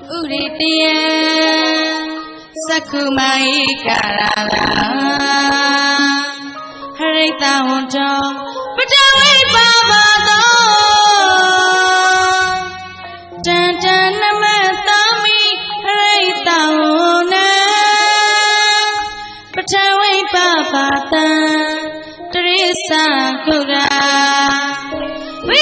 Uritiya Sakumai Karala Harita Hunto Patawi Babado Dantana Matami Harita Huna Patawi Babada Teresa Kura We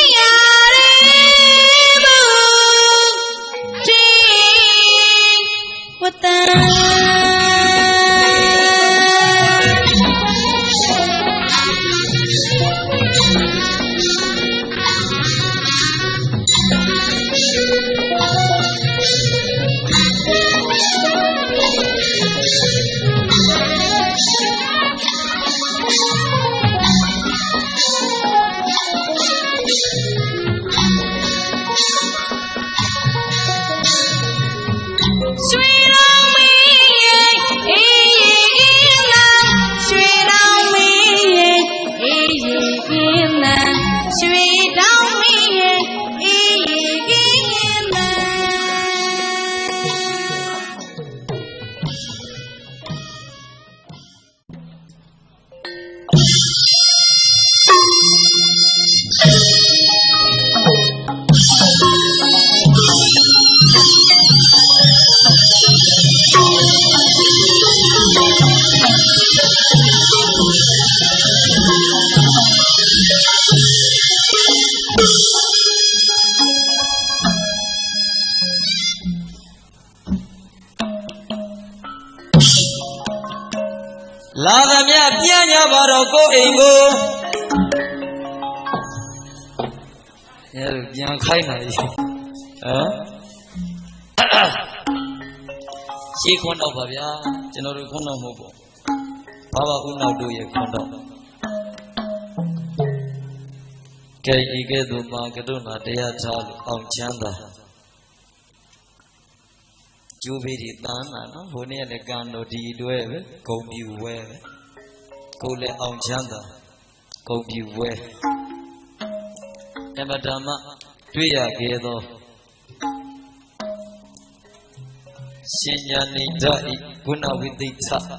Ladamya Pianya Baroko Ego Yang Kaina She Kondo Babia, General Kono Mobo Baba Una do ye Kondo Kay Igedu Magaduna Dea Tal on Chanda Jubiri Dana, Huni and the Gando di Due, go beware. Go let on Chanda, go beware. Emadama, Tuya Gedo Sinyani Dai, Guna with the tap,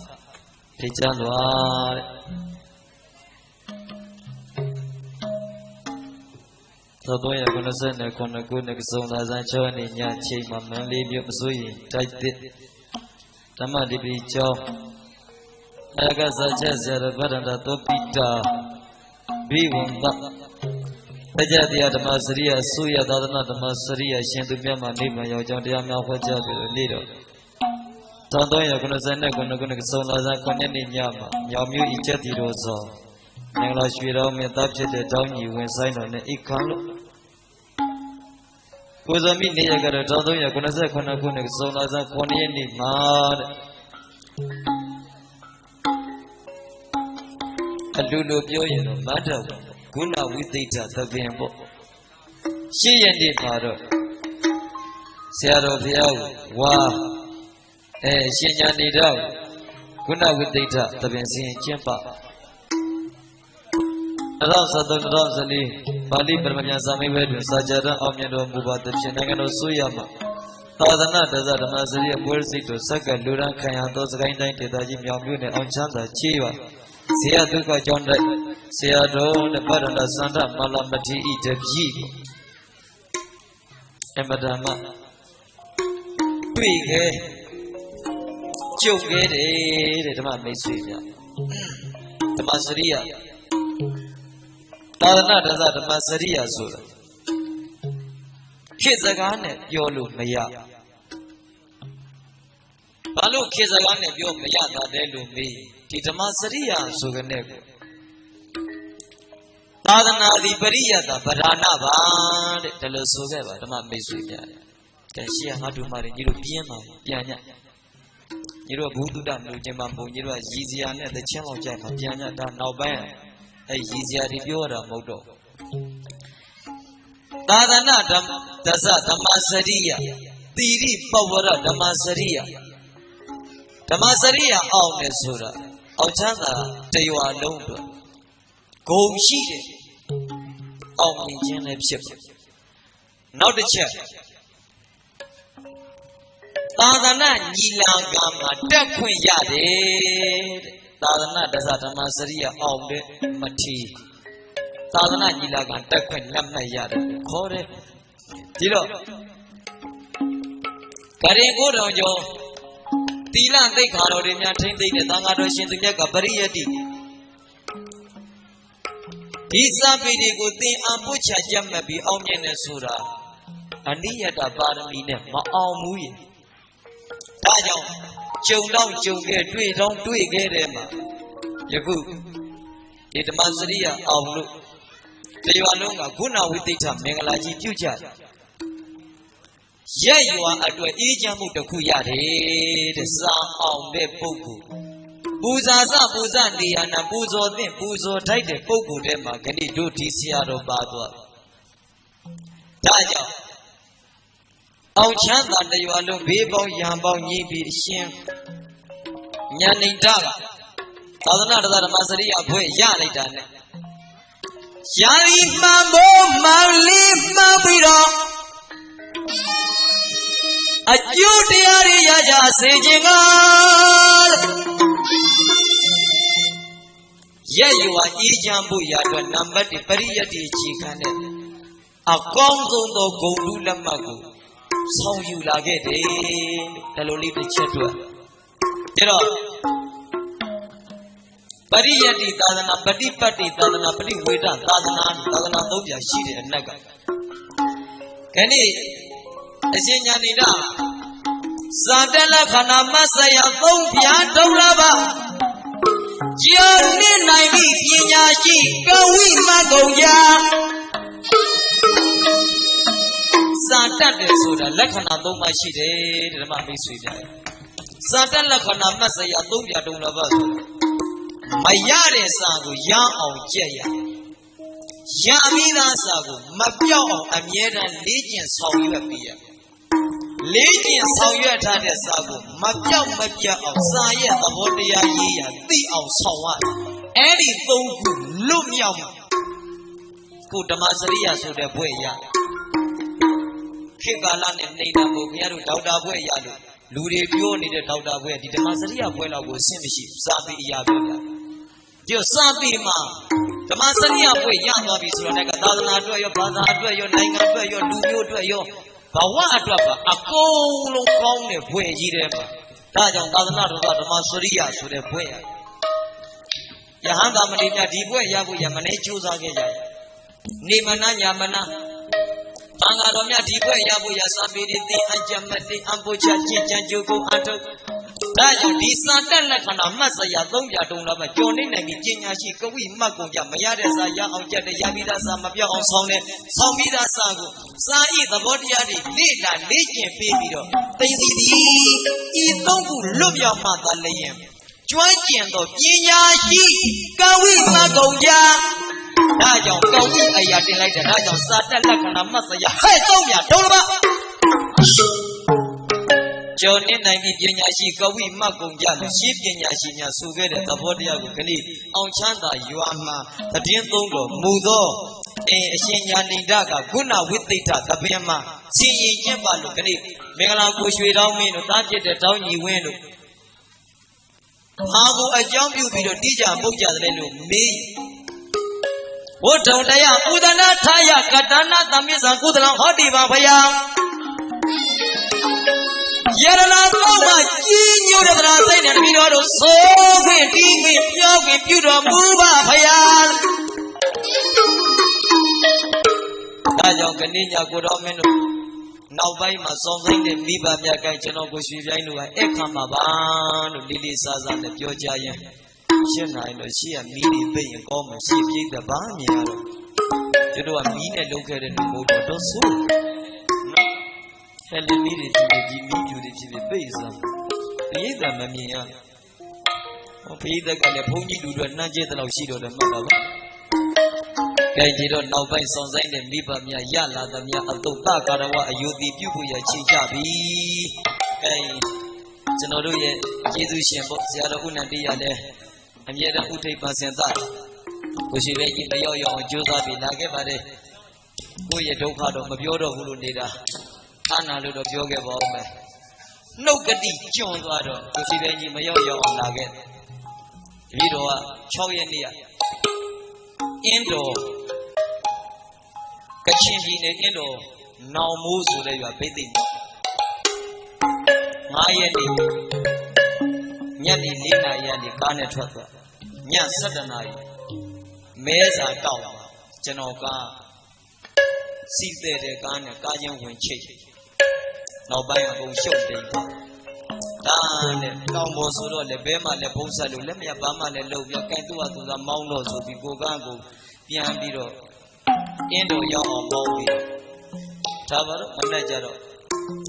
Pijanwa. Todoya gonna send a corner good next song as I join in Yachi, Mamma, leave your Sui, tight it. Tamadi be Joe. I got such as a veranda topita. Be one that. Bajadia the Masaria, Suya, the Masaria, Shantubiama, Nima, Yojama, Waja, the leader. Todoya gonna send a corner good next song as I connect in Yama, Yamu Ichati Rosa. Nella Shira mi tapce de dogni when sign on the Ikalo. Kuzami Niagara Tadoya Kunasa Konakunik Solaza Koniani Mad Alulo Pioya Mada Guna with data the Vimbo. She and the father Seattle Piao Wa Shinyani Dao Guna with data the Bensin Chimpa. Sali, Bali Permania Sami Vedu, Sajada, Omnido Muba, the Chinagano Suyama. Tadana, the Mazaria, Bursito, Saka, Lura, Kayantos, Raina, Tedajim, Yamune, Onchanda, Chiva, Sia Duka, John, Sia Do, the Parana Santa, Malamati, Itaji, Emadama. Twig, Choke, the Mamma, the Masaria. Tadana does that Masaria Sura. Kizagane, Yolu Maya. Balu Kizagane, Yo Mayata, Delu me. Tita Masaria Suganego. Tadana the Paria, the Barana Band, Telusugeva, the Mamisuya. Can she have to marry European Piana? You are Buddha, Nujambo, you are Yizian at the channel Jam, Piana, now ban. Easier Riviera Modo Tadana Daza Damasaria Tiri Pawara Damasaria Damasaria Aunesura Auchana Tayua Lumba Go Sheet Omni Ship. Now the check သာသနာညီလာခံမှာတက်ခွင့်ရတယ်သာသနာတသဓမ္မစရိယအောင်တဲ့မထီသာသနာညီလာခံတက်ခွင့်လက်မှတ်ရတယ်ခေါ်တယ်ဒီတော့ကရင်ကိုတော်ကျော်သီလသိက္ခာတော်တွေများထိမ့်သိမ့်တဲ့သံဃာတော်ရှင်သူမြတ်ကပရိယတ္တိဒီစာပေတွေကိုသင်အားပို့ချကြမှတ်ပြီးအောင်မြင်နေဆိုတာအနိယတပါရမီနဲ့မအောင်ဘူးရေဒါကြောင့်ကြုံတော့ကြုံခဲ့တွေ့တော့တွေ့ခဲ့တယ်မှာယခုဒီဓမ္မစရိယအောင်လို့တရွာလုံးကခုနဝိသိဋ္ဌမင်္ဂလာကြီးပြုကြတယ်ရက်ရွာအတွက်အေးချမ်းမှုတစ်ခုရတယ်တဲ့စာအောင်တဲ့ပုဂ္ဂိုလ်ပူဇာစပူဇနေရနာပူဇော်သင့်ပူဇော်ထိုက်တဲ့ပုဂ္ဂိုလ်တွေမှာခဏိတို့ဒီဆရာတော်ပါသွားဒါကြောင့်အောင်ချမ်းသာတရွာလုံးဘေးပေါင်းရံပေါင်းညီးပြီးရှင်ညာနေတကသာသနာ့ဓမ္မစရိယအဖွဲ့ရလိုက်တာနဲ့ယာရီမှန်ဖို့မောင်လေးမှန်ပြီးတော့အကျိုးတရားတွေရကြစေခြင်းကရက်ရွာအေးချမ်းဖို့ရအတွက်နံပါတ်1ပရိယတ္တိအခြေခံတဲ့အကောင်းဆုံးသောဂုဏ်ထူးလက်မှတ်ကိုဆောင်ယူလာခဲ့တယ်ဒါလိုလေးတစ်ချက်တွေ့ဒါတော့ပရိယတ္တိသာသနာပฏิပတ်တိသာသနာပฏิဝေဒသာသနာသုံးပြရှိတဲ့အနက်ကခဏိအရှင်ညာတိတာဇာတလခဏမဆယသုံးပြဒုလဘကျော်နေနိုင်ပြီပညာရှိကဝိမကုံကြာဇာတတ်တယ်ဆိုတာလက္ခဏာ၃ပါးရှိတယ်ဓမ္မမိတ်ဆွေများဇာတလက္ခဏာမဆယသုံးပြဒုလဘဆိုမရတဲ့စာကိုရအောင်ကြက်ရရပြီးသားစာကိုမပြောက်အောင်အမြဲတမ်းလေ့ကျင့်ဆောင်ရွက်ပြီးရလေ့ကျင့်ဆောင်ရွက်ထားတဲ့စာကိုမပြောက်မပြတ်အောင်စာရဲ့သဘောတရားရေးရသိအောင်ဆောင်ရအဲ့ဒီသုံးခုလွတ်မြောက်မှာကိုဓမ္မစရိယဆိုတဲ့ဘွဲ့ရခေတ်ကာလနဲ့နေတာကိုခင်ဗျားတို့ဒေါက်တာဘွဲ့ရလို့လူတွေပြောနေတဲ့ဒေါက်တာဘွဲ့ဒီဓမ္မစရိယဘွဲ့လောက်ကိုအဆင့်မရှိစာပေအရာပြောပြဒီစာပေမှာဓမ္မစရိယဘွဲ့ရသွားပြီဆိုတော့လည်းသာသနာအတွက်ရောဘာသာအတွက်ရောနိုင်ငံအတွက်ရောလူမျိုးအတွက်ရောဘဝအတွက်ပါအကုန်လုံးကောင်းတဲ့ဘွဲ့ကြီးတဲ့မှာဒါကြောင့်သာသနာတော်ကဓမ္မစရိယဆိုတဲ့ဘွဲ့ရဟန္တာမဏိများဒီဘွဲ့ရဖို့ရမနေကြိုးစားခဲ့ကြတယ်နေမနာညာမနာသံဃာတော်များဒီဘွဲ့ရဖို့ရစာပေတွေသင်အကြမတိအပုချကျင့်ကြံကြိုးကိုအထုတ်ဒါကြောင့်ဒီစာတက်လက္ခဏာမှတ်စရာသုံးပြတုံးတော့ပဲကြော်နေနိုင်ပြီးပညာရှိကဝိမှတ်ကုန်ကြမရတဲ့စာရအောင်ကြက်တဲ့ရပြီးသားစာမပြောက်အောင်ဆောင်တဲ့ဆောင်ပြီးသားစာကိုစာဤသဘောတရားတွေလေ့လာလေ့ကျင့်ပေးပြီးတော့သိသိသည်ဤသုံးခုလွတ်မြောက်မှသာလျင်ကျွမ်းကျင်သောပညာရှိကဝိမှတ်ကုန်ကြဒါကြောင့်ကောင်းပြီအရာတင်လိုက်တယ်ဒါကြောင့်စာတက်လက္ခဏာမှတ်စရာဟဲ့သုံးပြတုံးတော့ကျော်နေနိုင်ပြီးပညာရှိကဝိမှတ်ကုန်ကြလို့ရှိပညာရှိများဆိုခဲ့တဲ့သဘောတရားကိုခဏအောင်ချမ်းသာရွာမှာတည်င်းသုံးတော်မူသောအရှင်ညာဏိဒကခုနဝိသိဋ္ဌသဘင်မှာစီရင်ကျင့်ပါလို့ခဏမင်္ဂလာကိုရွှေတောင်းမင်းတို့တားပြစ်တဲ့တောင်းညီဝင်းတို့ဟာကိုအကြောင်းပြုပြီးတော့တိကျပုတ်ကြတယ်လို့မေးဝတ္ထုံတရားဥဒနာထာယကတနာသမစ္ဆံကုသလံဟောတိပါဗျာယရနာတော့မှကြီးညိုတဲ့တရားစိတ်နဲ့တပည့်တော်တို့သိုးခွင့်တီးခွင့်ပြောခွင့်ပြုတော်မူပါဗျာဒါကြောင့်ခဏညကိုတော်မင်းတို့နောက်ပိုင်းမှာစောင့်ဆိုင်တဲ့မိဘများကကျွန်တော်ကိုရွှေပြိုင်းတို့ကအဲ့ခါမှာပါလို့လေးလေးစားစားနဲ့ပြောကြရင်ရှင်းနိုင်လို့ရှိရမီးတွေပိတ်ရင်ကောင်းမှရှိပြိတ်တဲ့ဘာမြင်ရတော့ကျွန်တော်ကမီးနဲ့လုပ်ခဲ့တဲ့လူမို့တော့ဆိုးနော်ဟဲ့လေမီးတွေဒီမီးပြူတွေဖြစ်ပိတ်စားပြိတ်တယ်မမြင်ရဟောပြိတ်တဲ့ကလည်းဘုန်းကြီးလူတွေနှမ်းကျဲတဲ့လောက်ရှိတော့တယ်မှတ်ပါပါကဲကြည့်တော့နောက်ပိုင်းဆောင်ဆိုင်တဲ့မိဘများရလာသမျှအတုတ္တကာရဝအယုတိပြုဖို့ရချိန်ကြပြီကဲကျွန်တော်တို့ရဲ့ကျေးဇူးရှင်ပေါ့ဆရာတော်ဦးနန္တိရလည်းအမြဲတမ်းဥထိပ်ပါစင်သားကိုရှိပဲကြီးတယောက်ယောက်ကြိုးစားပြီးလာခဲ့ပါတယ်ကိုယ့်ရဲ့ဒုက္ခတော့မပြောတော့ဘူးလို့နေတာအာနာလို့တော့ပြောခဲ့ပါဦးမယ် နှုတ်ကတိကျွံသွားတော့ကိုစီတိုင်းကြီးမရောက်အောင်လာခဲ့တပည့်တော်က6ရက်နေ့ကအင်းတော်ကချင်ပြည်နယ်အင်းတော်နောင်မိုးဆိုတဲ့ရွာဘိသိက်9ရက်နေ့ညနေ4 နာရီကနေကားနဲ့ထွက်သွားည7 နာရီမဲစာတောက်ကျွန်တော်ကစီးတဲ့ကားနဲ့ကားချင်းဝင်ချိတ်နောက်ပိုင်းအကုန်ရှုပ်တိမ်သွားဒါနဲ့တောင်ပေါ်ဆိုတော့လည်းဘဲမှလည်းဖုံးဆက်လို့လက်မရဘာမှလည်းလှုပ်ပြီးကန်သူ့ဟာသူကမောင်းတော့ဆိုပြီးကိုကန်းကိုပြန်ပြီးတော့အင်းတော်ရောက်အောင်မောင်းပြီးဒါပါတော့မနဲ့ကြတော့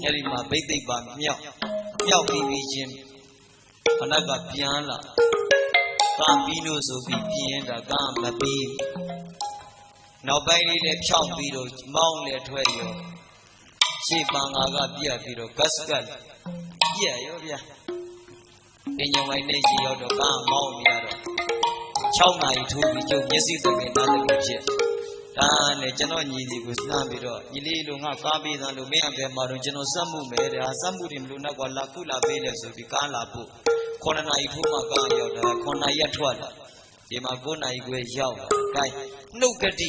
အဲ့ဒီမှာဘိသိက်ပါမြောက်ပြီးချင်းခဏကပြန်လာကားပြီးလို့ဆိုပြီးပြင်းတာကားမပြီးနောက်ပိုင်းလေးလည်းဖြောင်းပြီးတော့မောင်းလည်းထွက်ရောရှေ့ပန်ငါကပြက်ပြီးတော့ဂတ်စကတ်ပြက်ရောဗျာပင်ညုံဝိုင်းနေကြီးရောက်တော့ကားမောင်းနေရတော့6 နာရီထိုးပြီးကျုပ်မျက်စိသက်နဲ့နားလည်းဖြစ်ဒါနဲ့ကျွန်တော်ညီစီကိုစမ်းပြီးတော့ညီလေးလိုငါကားပေးသားလို့မင်းအဖေမှာတော့ကျွန်တော်စက်မှုမယ်တဲ့ဟာစက်မှုတွေမလို့နောက်ကွာလာခုလာပေးလဲဆိုပြီးကားလာဖို့9 နာရီထိုးမှကားရောက်တာ9 နာရီထွက်လာဒီမှာ9 နာရီခွဲရောက်လာဂိုင်းနှုတ်ကတိ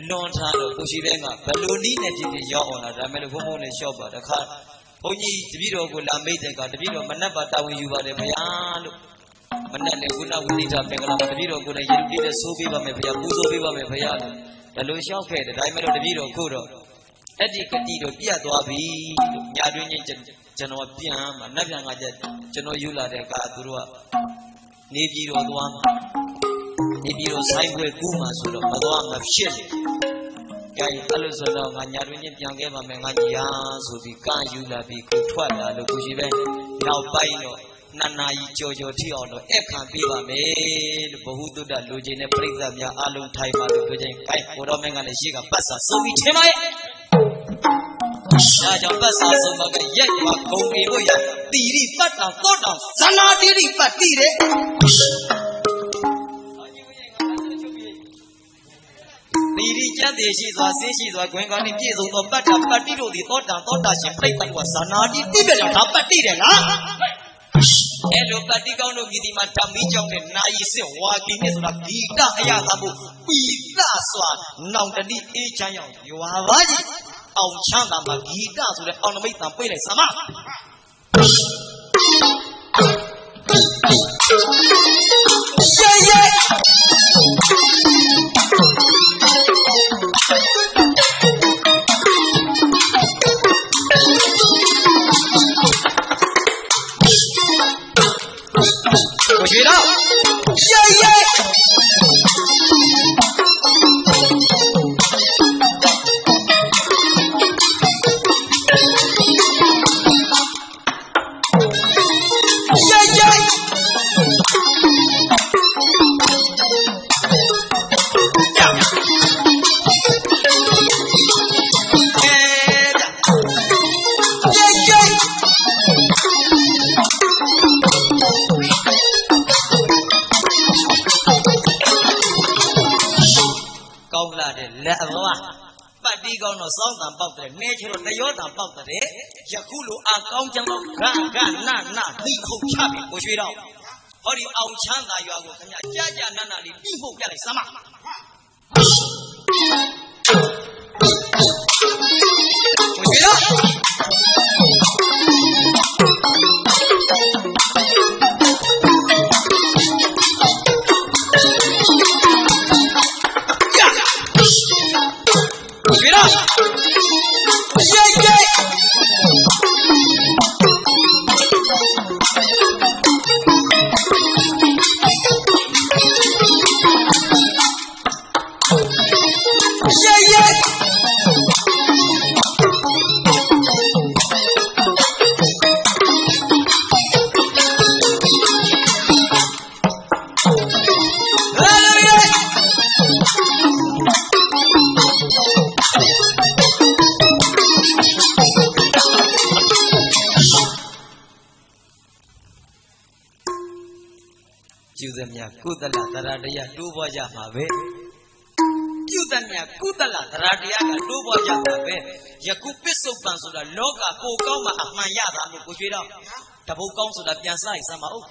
လွန်ထားတော့ကိုရှိတဲ့ကဘလူနီးနဲ့ဖြစ်ဖြစ်ရောက်အောင်လာဒါမဲ့လို့ဘုံဘုံနဲ့လျှော့ပါတခါဘုန်းကြီးတပည့်တော်ကိုလာမေးတဲ့ကတပည့်တော်မနှက်ပါတာဝန်ယူပါတယ်ဗျာလို့မနှက်လည်းကုဏဝိနိဒာပင်္ဂလာမှာတပည့်တော်ကိုလည်းယေရုတိနဲ့ဆိုးပေးပါမယ်ဗျာပူဇော်ပေးပါမယ်ဗျာလို့ဒါလိုလျှောက်ခဲ့တယ်ဒါမဲ့လို့တပည့်တော်ခုတော့အဲ့ဒီကတိတော့ပြတ်သွားပြီလို့ညာတွင်းချင်းကျွန်တော်ပြန်မှာနတ်ပြန်ကကြကျွန်တော်ယူလာတဲ့ကသူတို့ကနေပြည်တော်သွားနေပြည်တော်ဆိုင်ပွဲကူးမှာဆိုတော့မသွားမဖြစ်လေကဲအဲ့လိုဆိုတော့ငါညာတွင်းချင်းပြန်ခဲ့ပါမယ်ငါညာဆိုပြီးကားယူလာပြီးခုထွက်လာလို့ကိုရှိပဲနောက်ပိုင်းတော့2 နာရီကြော်ထိအောင်တော့အခန့်ပေးပါမယ်လို့ဘဟုတုတ္တလူချင်းနဲ့ပြိဿများအလုံးထိုင်ပါလို့ပြောချင်းကဲကိုတော်မင်းကလည်းရှိကပတ်စာစုံပြီးထင်ပါရဲ့ဒါကြောင့်ပတ်စာစုံမကရိုက်မှာဂုံပြီးလို့ရတိရိပတ်တောင်သောတောင်ဇနာတိရိပတ်တိတဲ့တိရိကျက်သေးရှိစွာဆင်းရှိစွာခွင်ကောင်းနှင့်ပြည့်စုံသောပတ်တာပတ်တိတို့သည်သောတာရှင်ပြိဿကဇနာတိတိပြကြောင့်ဒါပတ်တိတယ်လားအဲ့လိုပတိကောင်းတို့ဂီတိမှာဓမ္မီကြောင့်နဲ့နာယီစစ်ဝါကီနဲ့ဆိုတာဂီတအရာသာဖို့ပိသစွာနောင်တတိအေးချမ်းရောက်ရွာပါကြီးအောင်ချမ်းသာမှာဂီတဆိုတဲ့အောင်နမိတ်တန်ပြေးလိုက်စမ်းမ我学到，耶耶。ပတ်တီကောင်းတော့စောင်းတန်ပေါက်တယ်နေချတော့တရောတန်ပေါက်တယ်ယခုလိုအကောင်းချမ်းတော့ဂနတိခုတ်ချပြီကိုရွှေတော့ဟောဒီအောင်ချမ်းသာရွာကိုခင်ဗျကြာနလေးပြီးဖို့ပြလိုက်စမ်းမကိုရွှေတော့ကုသလတရတရားတိုးပွားကြမှာပဲပြု Kusanya Kutala Radia Lobo Yatabe Yakupis of Pansula Loka Kokoma Amayada Mukujira Tabo Council of Yansai Samao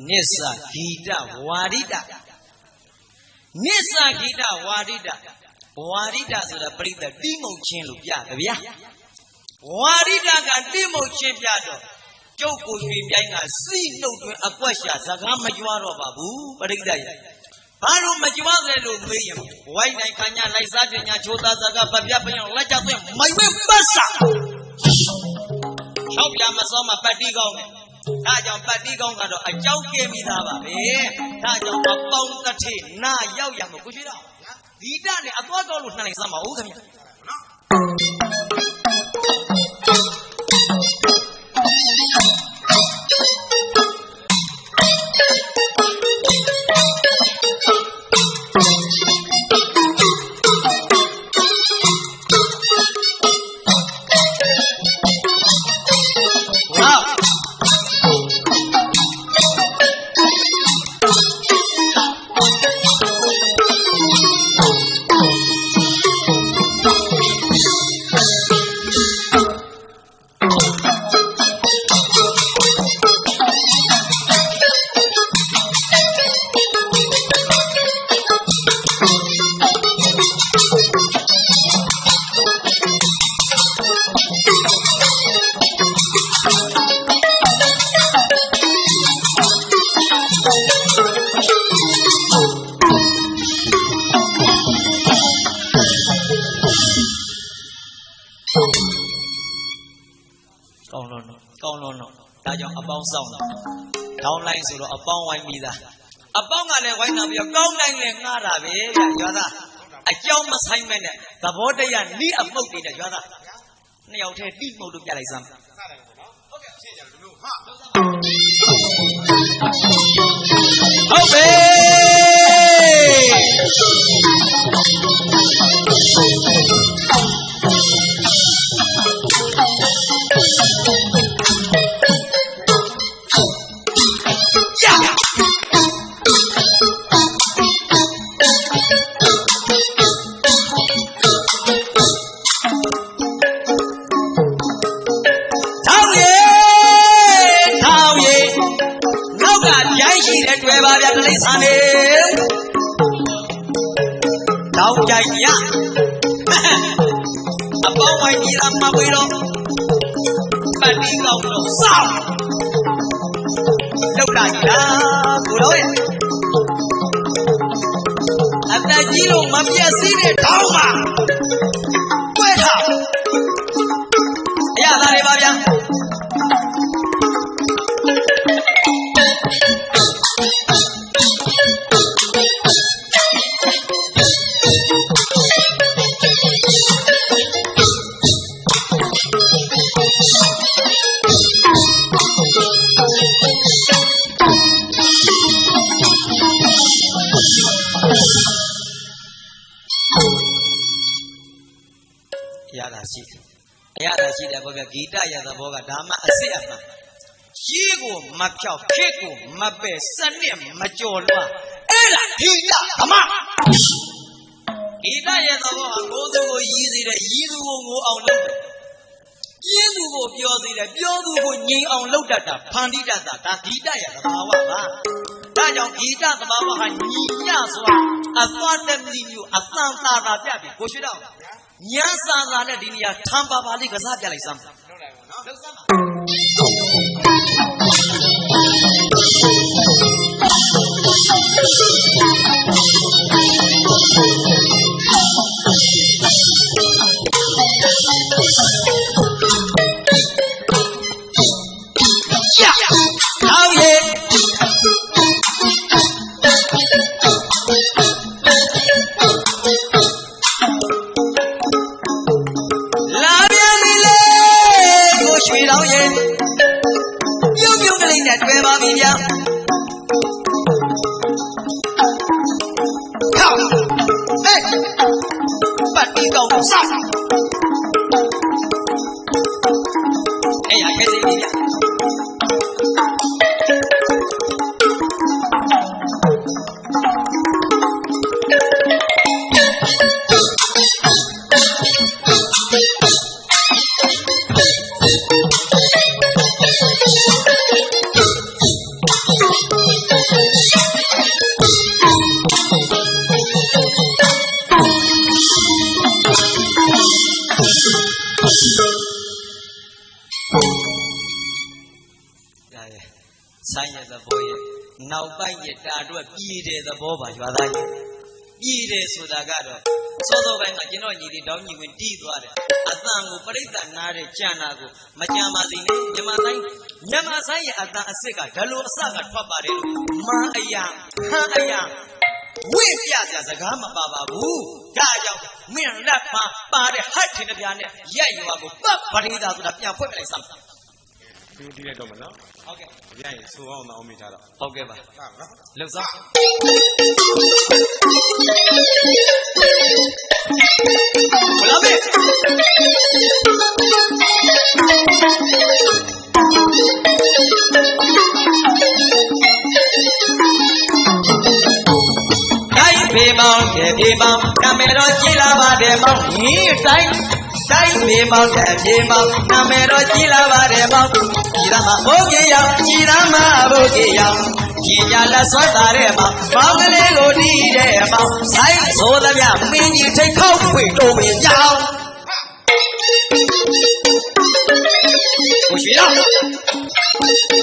Nisa Gita Warida Nisa Gita Warida Warida so the breed the demo chin lupia Warida got demo chin piado Joko Viviana see no to a question Sagama Juaro Babu Barida Paru Majuano William Why Kanya Lizardina Chota Zaga Papiapan like them my way Bassa Shop Yamasoma Patigo Tajo Patigo a joke gave me that Tajo a pound the tea na Yao Yamukushira Vida a bottle was not some old Down lines or a bong wine me that. A bong and a wine of your gong line and Arabe, Yada. A young must hang men, the body and need a boat in the Yada. Now take deep mode of Yalizam. Đâu chạy nhá à bao mày đi làm mà bây đâu bà đi gầu nó sao đâu lại ra của đối anh ta chỉ luôn mà bia xí để đâu mà quên hả ya ta đi bao giờ Gita ya the boga dama asiama. Yigo mapchao keko mabe sanem majolwa. Ela hila ama. Gita ya the boga gozo go yizi de yidu go out. ပြင်းသူကိုပြောသေးတယ်ပြောသူကိုငြိမ်အောင်လုပ်တတ်တာဖန်တီးတတ်တာဒါဂီတရဲ့သဘာဝပါဒါကြောင့်ဂီတသဘာဝဟာညီညစွာအသွားတက်မိမျိုးအသံသာသာပြပြီကိုရှိတော့ညံစာသာနဲ့ဒီနေရာထံပါပါလေးကစားပြလိုက်စမ်းလုပ်လိုက်ပါနော်လုပ်စမ်းပါ好耶！လာပြန်ပြီလေကိုရွှေတော်ရဲ့ပြုံးပြုံးကလေးနဲ့တွေ့ပါပြီဗျာဟောဟဲ့ပတ်ပြီးတော့စောက်အဲ့ရခဲ့စီပြီဗျာဆိုင်ရသဘောရဲ့နောက်ပိုင်းရတာအတွက်ပြည်တယ်သဘောပါရွာသားကြီးပြည်တယ်ဆိုတာကတော့စောစောပိုင်းမှာကျွန်တော်ညီလေးတောင်းညီဝင်တီးသွားတယ်အတန်ကိုပြိဿနာတဲ့ကြံနာကိုမကြံပါစေနဲ့မြန်မာဆိုင်ရဲ့အတန်အစ်စ်ကဓလိုအစကထွက်ပါတယ်မန်းအရာဟန်းအရာဝင့်ပြစရာစကားမပါပါဘူးဒါကြောင့်မင်းလက်ပါတဲ့ဟတ်ထင်တဲ့ပြားနဲ့ရက်ရွာကိုပတ်ပရိဒါဆိုတာပြန်ဖွင့်ပြလိုက်စမ်း ဒီဒီလိုက်တော့မနော်ဟုတ်ကဲ့ဗျာရင်ဆိုအောင်အောင်မိထားတော့ဟုတ်ကဲ့ပါနော်လှုပ်စားဘလာမေဖေမောင်ကေဖေမောင်နာမည်တော်ကြီးလာပါတယ်မောင်ဟင်းတိုင်းဖေမောင်ကေဖေမောင်နာမည်တော်ကြီးလာပါတယ်မောင်ကြီးရမဘုကေရောက်ကြီးရမဘုကေရောက်ကြီးကြလက်ဆွတ်တာတဲ့မောင်ပေါင်းကလေးကိုတီးတဲ့မောင်ဆိုင်ဆိုသမျှမင်းကြီးထိတ်ခေါက်ဖွင့်တော့မင်းကြောင်ကိုရှိရ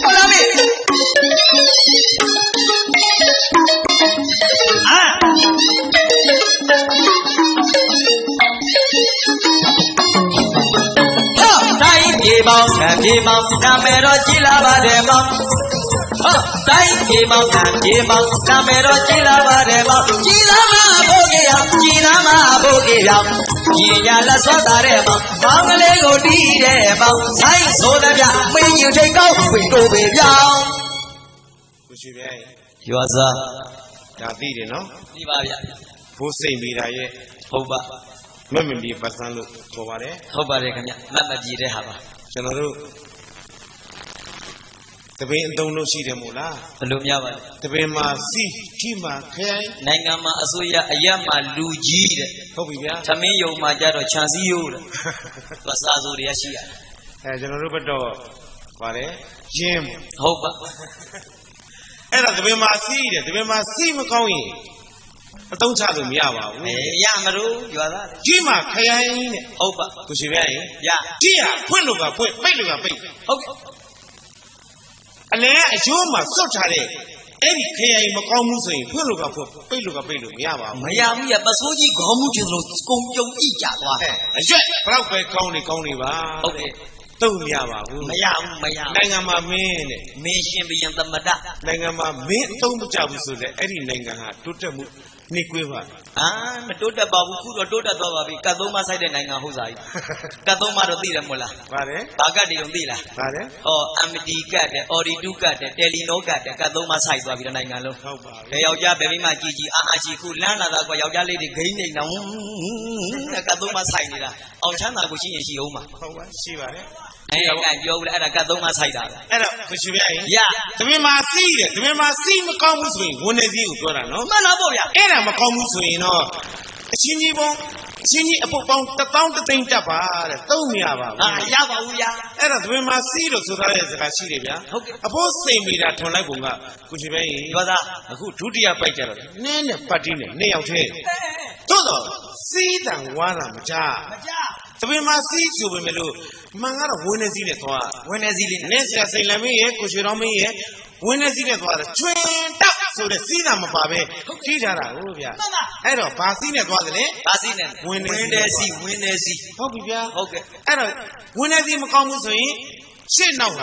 ဟလာမေပြေပေါင်းပြေပေါင်းနာမည်တော်ကြီးလာပါတယ်မောင်တိုင်းပြေပေါင်းပြေပေါင်းနာမည်တော်ကြီးလာပါတယ်မောင်ကြီးလာမဘိုးကြီးရောက်ကြီးလာမဘိုးကြီးရောက်ကြီးညာလက်ဆွတ်တာတဲ့မောင်ပေါင်းကလေးကိုတီးတဲ့မောင်ဆိုင်ဆိုတဲ့ဗျမင်းကြီးထိတ်ကောက်ဝင်တို့ပဲပြောင်းကိုရှိပဲရွာစားဒါသိတယ်နော်သိပါဗျဘိုးစိတ်မိတာရဲ့ဟုတ်ပါမမပြေပတ်စမ်းလို့ခေါ်ပါတယ်ဟုတ်ပါတယ်ခင်ဗျမမပြေတဲ့ဟာပါကျွန်တော်တို့တပင်းအသုံးလို့ရှိတယ်မို့လားဘယ်လိုများပါလဲတပင်းမှာစီထိမှာခိုင်နိုင်ငံမှာအစိုးရအရက်မှာလူကြီးတဲ့ဟုတ်ပြီဗျာသမင်းယုံမှာကြတော့ခြံစည်းရိုးတဲ့သူစာစိုးတွေကရှိရတယ်ကျွန်တော်တို့ဘက်တော့ပါတယ်ရင်းဟုတ်ပါအဲ့ဒါတပင်းမှာစီးတယ်တပင်းမှာစီးမကောင်းရင်အသုံးချလို့မရပါဘူးရမလို့ရွာသားကြီးမှာခရိုင်နဲ့ဟုတ်ပါကိုရှိဗျာရင်ရကြီးရဖွင့်လို့ကဖွင့်ပိတ်လို့ကပိတ်ဟုတ်ကဲ့အလဲအယိုးမှာစွတ်ထားတဲ့အဲ့ဒီခရိုင်မကောင်းဘူးဆိုရင်ဖွင့်လို့ကဖွင့်ပိတ်လို့ကပိတ်လို့မရပါဘူးမရဘူးရပစိုးကြီးခေါင်းမှုကျင်လို့ကုံပြုံကြည့်ကြသွားအရွက်ဘလောက်ပဲကောင်းနေပါဟုတ်ကဲ့တုံးမရပါဘူးမရဘူးနိုင်ငံမှာမင်းနဲ့မင်းရှင်ဘရင်သမတနိုင်ငံမှာမင်းအသုံးမကျဘူးဆိုတဲ့အဲ့ဒီနိုင်ငံဟာတိုးတက်မှုနေကွေးပါမတိုးတက်ပါဘူးခုတော့တိုးတက်သွားပါပြီကတ်သုံးမဆိုင်တဲ့နိုင်ငံဟုတ်စားကြီးကတ်သုံးမတော့သိတယ်မို့လားပါတယ်ဘာကတ်တွေတော့သိလားပါတယ်MD ကတ်တယ်အော်ဒီတူကတ်တယ်တယ်လီနိုကတ်တယ်ကတ်သုံးမဆိုင်သွားပြီတဲ့နိုင်ငံလုံးဟုတ်ပါဘယ်ယောက်ျားဘယ်မိန်းမကြီးအာကြီးခုလမ်းလာတာကယောက်ျားလေးတွေဂိမ်းနေတော့ကတ်သုံးမဆိုင်နေတာအောင်ချမ်းသာကိုရှိရင်ရှိအောင်ပါဟုတ်ပါရှိပါတယ်အဲ့ပြောဦးလေအဲ့ဒါကတ်သုံးမဆိုင်တာပဲအဲ့တော့ကိုရှိဗျာရတမင်မှာစီးတယ်တမင်မှာစီးမကောင်းဘူးဆိုရင်ဝန်နေစည်းကိုပြောတာနော်မှန်လားပေါ့ဗျာအဲ့ဒါမကောင်းဘူးဆိုရင်တော့အချင်းကြီးပုံ ချင်းကြီးအပုတ်ပေါင်း1000သိန်းတက်ပါတဲ့သုံးမရပါဘူး ရပါဘူးဗျာ အဲ့ဒါသမင်မှာစီးလို့ဆိုထားတဲ့စကားရှိတယ်ဗျာ ဟုတ်ကဲ့ အဖိုးစိန်မီတာထွန်လိုက်ပုံကကိုချီပဲ ဘာသာ အခုဒုတိယပိုက်ကြတော့နင်းနဲ့ပတ်တီးနဲ့နှစ်ယောက်ထဲသို့တော့စီးတန်ဝါတာမကြ မကြ သမင်မှာစီးဆိုပေမဲ့လို့မှန်ကတော့ဝင်းနေစီးနဲ့သွား ဝင်နေစီလေး နင်းစရာစိန်လမင်းရဲ့ကိုရွှေတော်မင်းရဲ့ဝင်းနေစီးနဲ့သွားတယ်ချွင်တောက်ဆိုတဲ့စီးတာမပါပဲထိထားတာဟုတ်ဗျာအဲ့တော့ဘာစီးနဲ့သွားတယ်လဲ ဘာစီနဲ့ ဝင်နေ ဝင်နေစီဝင်နေစီ ဟုတ်ပြီဗျာ ဟုတ်ကဲ့ အဲ့တော့ဝင်းနေစီမကောင်းဘူးဆိုရင်ရှေ့နောက်က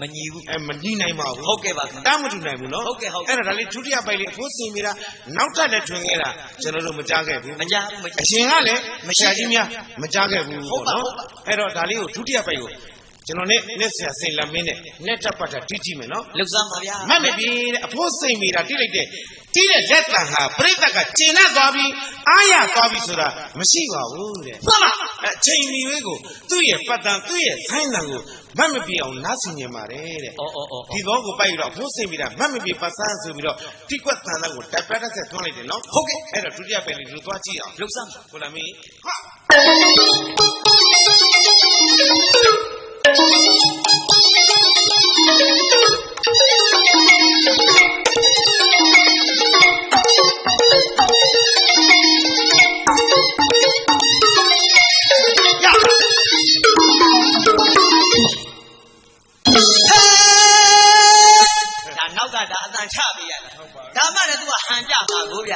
မညီဘူး မညီနိုင်ပါဘူး ဟုတ်ကဲ့ပါခင်ဗျ တားမတူနိုင်ဘူးနော် ဟုတ်ကဲ့ဟုတ်ကဲ့ အဲ့ဒါဒါလေးဒုတိယပိုက်လေးအဖိုးစင်မိတာနောက်ထပ်လည်းထွင်ခဲ့တာကျွန်တော်တို့မကြားခဲ့ဘူး မကြဘူးမကြ အရှင်ကလည်းမရှာကြီးများမကြားခဲ့ဘူး ဟုတ်ပါဟုတ်ပါ အဲ့တော့ဒါလေးကိုဒုတိယပိုက်ကိုကျွန်တော်နဲ့နဲ့ဆရာစိန်လမင်းနဲ့နဲ့တက်ပတ်တာတိကြည့်မယ်နော် လှုပ်စားပါဗျာ မှတ်မပြီတဲ့အဖိုးစိန်မိတာတိလိုက်တဲ့တိတဲ့လက်တန်ဟာပြိတ္တကကျင်납သွားပြီးအားရသွားပြီးဆိုတာမရှိပါဘူးတဲ့ ဟုတ်ပါ အချိန်မီဝေးကိုသူ့ရဲ့ပတ်တန်သူ့ရဲ့ဆိုင်းတန်ကိုမတ်မပြေအောင်နားဆင်နေပါတယ်တဲ့ အော် ဒီတော့ကိုပိုက်တော့ဖိုးစိန်ပြီးတာမတ်မပြေပတ်စမ်းဆိုပြီးတော့တိကွက်တန်တန်ကိုတက်တက်ဆက်ထွန်းလိုက်တယ်နော် ဟုတ်ကဲ့ အဲ့တော့ဒုတိယပဲလေးတို့သွားကြည့်အောင် လှုပ်စား ကိုလာမင်းဟာ ဒါနောက်ကဒါအတန်ချပေးရတာဒါမှလည်း तू ကဟန်ကြပါကိုဗျ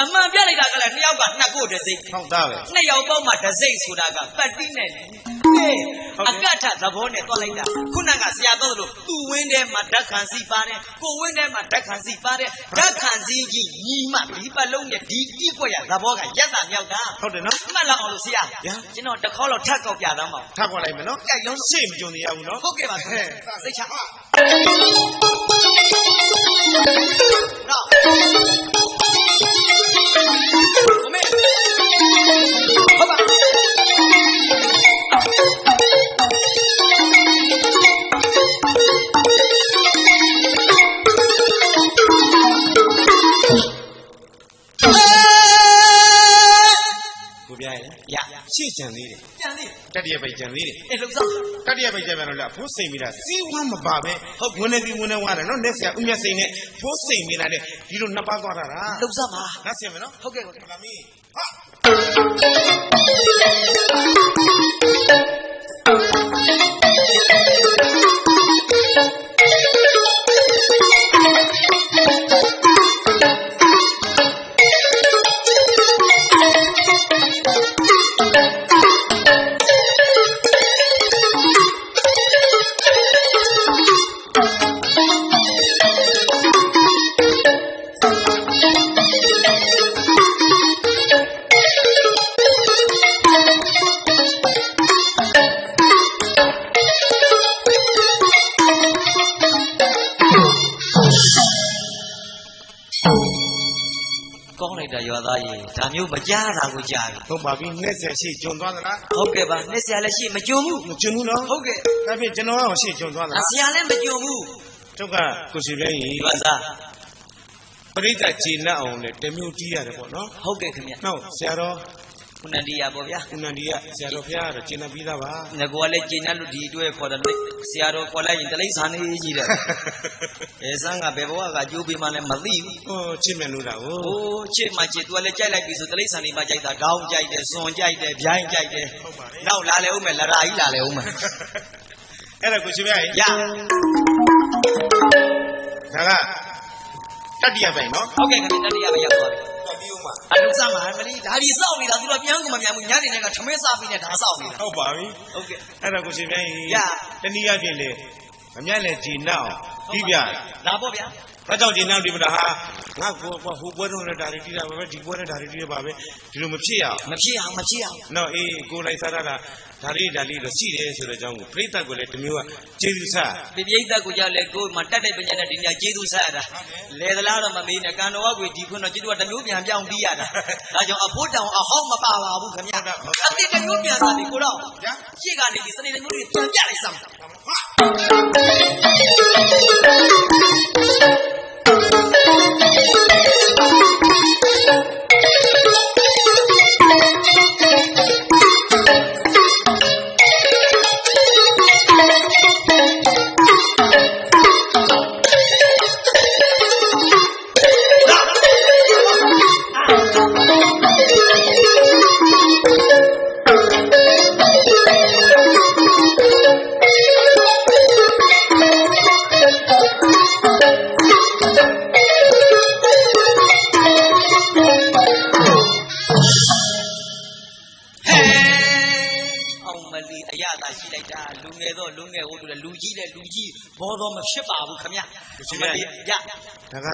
အမှန်ပြလိုက်တာကလည်းနှစ်ယောက်ကနှစ်ကိုတစ်စိတ် ဟုတ်သားပဲ နှစ်ယောက်ပေါင်းမှတစ်စိတ်ဆိုတာကပတ်တိနဲ့အကတ်ထသဘောနဲ့တွက်လိုက်တာခုနကဆရာပြောသလိုသူ့ဝင်းထဲမှာဓာတ်ခံစီပါတယ်ကိုဝင်းထဲမှာဓာတ်ခံစီပါတယ်ဓာတ်ခံစီကြီးညီမဒီပတ်လုံးနဲ့ဒီတိကွက်ရသဘောကရက်တာမြောက်တာ ဟုတ်တယ်နော် မှတ်လောက်အောင်လို့ဆရာကျွန်တော်တစ်ခေါက်တော့ထပ်ကောက်ပြသားမှာ ထားခွက်လိုက်မယ်နော် ကြိုက်လုံး ရှေ့မကြုံနေရဘူးနော် ဟုတ်ကဲ့ပါစိတ်ချနော်အမေဟုတ်ပါကိုပြရဲ့ ရ ရှေ့ကြံသေးတယ် ကြံသေး တတိယပိုက်ကြံသေးတယ် အဲ့လှုပ်စား တတိယပိုက်ကြံပြန်လို့လားဖိုးစိန်မိတာစီးဝမ်းမပါပဲဟုတ်ဝင်နေပြီဝင်နေဝါတယ်နော်နဲ့ဆရာဦးမြတ်စိန်နဲ့ဖိုးစိန်မိတာနဲ့ဒီလိုနှစ်ပါးသွားတာလား လှုပ်စားပါ နားဆင်မယ်နော် ဟုတ်ကဲ့ ကိုလာမင်းဟာ ကောင်းလိုက်တာရွာသားကြီးဒါမျိုးမကြားတာကိုကြားပြီ ဟုတ်ပါပြီနဲ့ဆရာရှေ့ကြုံသွားသလား ဟုတ်ကဲ့ပါနှစ်ဆရာလည်းရှိမကြုံဘူး မကြုံဘူးနော် ဟုတ်ကဲ့ ဒါဖြင့်ကျွန်တော်ကရှေ့ကြုံသွားသ အ လား ဆရာလည်းမကြုံဘူး တို့ကကိုရှိပြင်းကြီး ရွာသား ပရိသတ်ကြည်နပ်အောင်လေတမျိုးတီးရတယ်ပေါ့နော် ဟုတ်ကဲ့ခင်ဗျ နောက်ဆရာတော် ခုနတရားပေါ့ဗျာ ဦးနန္ဒီကဆရာတော်ဖျားကတော့ကျင်နာပြီးသားပါ ငါကလည်းကျင်းတ်လို့ဒီအတွက်ခေါ်တယ်လေဆရာတော်ခေါ်လိုက်ရင်တလိ္ဆာနေကြီးတယ်အဲဆန်းကဘယ်ဘဝကကြိုးပေးမှလည်းမသိဘူး ဟောချစ်မြတ်လို့တာကို ။အိုးချစ်မှချစ် तू ကလည်းကြိုက်လိုက်ပြီဆိုတလိ္ဆာနေမှကြိုက်တာခေါင်းကြိုက်တယ်စွန်ကြိုက်တယ်ဗျိုင်းကြိုက်တယ် ဟုတ်ပါလေ ။နောက်လာလေဦးမယ်လရာကြီးလာလေဦးမယ် အဲ့ဒါကိုရှိပြင်း ။ရ ဒါကတတိယပိုင်နော် ဟုတ်ကဲ့ခင်ဗျတတိယပဲရောက်သွားပြီ တတိယမှာ ။အလုစမှာမလီဒါဒီစောက်နေတာသူတို့ပြန်ကုန်မမြန်ဘူးညနေကထမင်းစားပြီးနဲ့ဒါစောက်နေတာ ဟုတ်ပါပြီ ။ဟုတ်ကဲ့ အဲ့ဒါကိုရှိပြင်း ရ တနည်းအားဖြင့်လေမမြတ်လည်းကြည်နပ်အောင်ပြီးပြ လာပေါ့ဗျာ ဘာကြောင့်ကြည်နပ်ဒီမလားဟာငါကိုဟိုပွဲတော့လည်းဒါတွေတီးတာပါပဲဒီပွဲနဲ့ဒါတွေတီးရပါပဲဒီလိုမဖြစ်ရအောင် မဖြစ်အောင်မဖြစ်အောင် နော်အေးကိုလိုက်စားတာဒါလေးတော့ရှိတယ်ဆိုတဲ့အကြောင်းကိုပြိတ္တကိုလည်းတစ်မျိုးကကျေးဇူးဆ ပြိဿကိုကြောက်လေကိုမှတက်တဲ့ပညာနဲ့ဒီညကျေးဇူးဆက်ရတာလေသလားတော့မမေးနဲ့ကံတော်ဝကွေဒီခွန်းတော့ကျေးဇူးကတစ်မျိုးပြန်ပြောင်းပြီးရတာဒါကြောင့်အဖို့တောင်အဟောင်းမပါပါဘူးခင်ဗျာအတိတ်တစ်မျိုးပြန်စားပြီကိုတော့ရှေ့ကနေဒီစနေတစ်မျိုးတွေပြန်ပြလိုက်စမ်း တ အရသာရှိလိုက်တာလူငယ်တော့လူငယ်ဟိုတူတယ်လူကြီးတဲ့လူကြီးဘောတော့မဖြစ်ပါဘူးခမရရဒါက